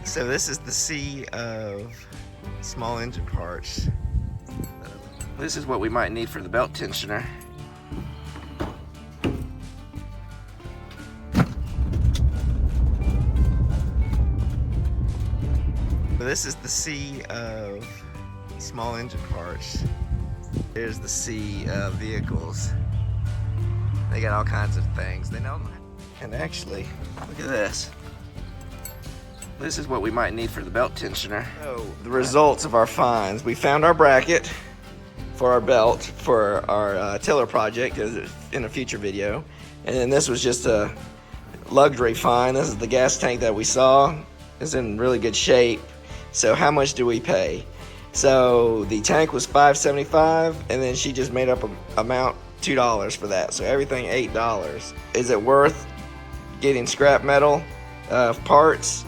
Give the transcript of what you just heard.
So this is the sea of small engine parts. This is what we might need for the belt tensioner. This is the sea of small engine parts. Here's the sea of vehicles. They got all kinds of things. They know. And actually, look at this. This is what we might need for the belt tensioner. So, the results of our finds. We found our bracket for our belt for our tiller project in a future video. And then this was just a luxury find. This is the gas tank that we saw. It's in really good shape. So how much do we pay? So the tank was $5.75, and then she just made up an amount $2 for that. So everything $8. Is it worth getting scrap metal parts?